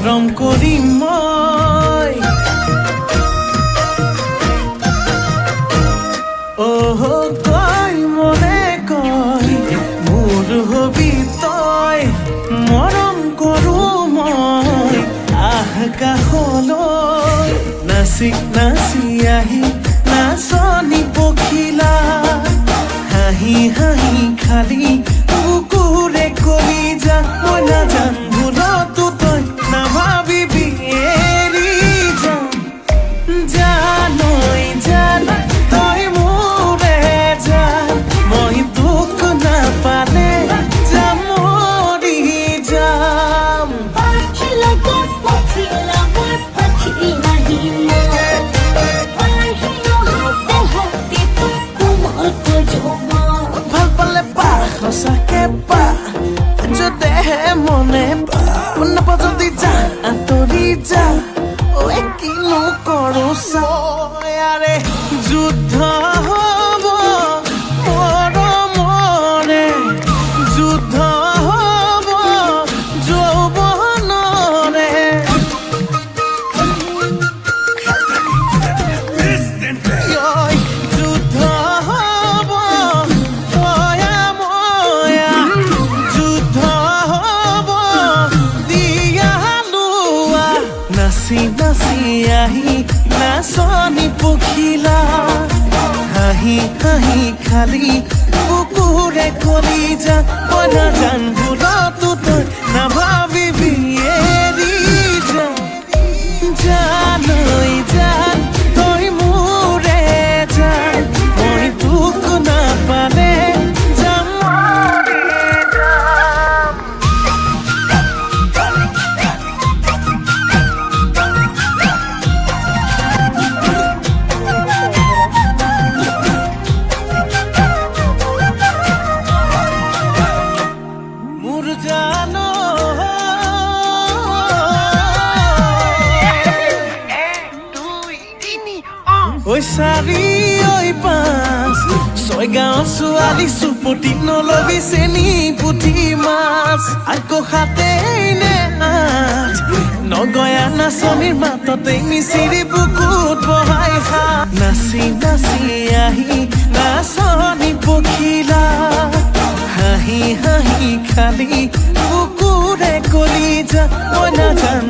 মৰম কৰিম মই কয় মনে কয় মোৰ হবি তই মৰম কৰো মই আহ কাষলৈ নাচি নাচি আহি নাচনি পখিলা হাঁহি হাঁহি খালি বুকুৰে কলি যা মই নাজান ভুলতো তই নাভাবিবি এৰি যাম জানৈ জান তই মোৰে জান মই তোক নাপালে যাম মৰি যাম ভাল পালে পা সঁচাকে পা যদিহে মনে পা নাপা যদি যা আঁতৰি যা কিনো কৰো চাৰে যুদ্ধ হব মৰমৰে যুদ্ধ হব যৌৱনৰে যুদ্ধ হব তয়া ময়া যুদ্ধ হব দিয়া লোৱা নাচি নাচি আহি নাচনি পখিলা হাঁহি হাঁহি খালি বুকুৰে কলি যা মই নাজান ভুলতো তই নাভাবিবি এৰি যাম জানৈ জান তই মোৰে জান মই তোক নাপালে যাম মৰি যাম মোৰ জানো ঐ চাৰি ঐ পাঁচ ছয় গাঁৱৰ ছোৱালী চুপতি নলবি চেনি পুঠি মাছ আকৌ সাতেই নে আঠ নগয়া নাচনীৰ মাততে মিচিৰি বুকুত বহাই খা নাচি নাচি আহি নাচনি পখিলা হাঁহি হাঁহি খালি বুকুৰে কলি যা মই নাজান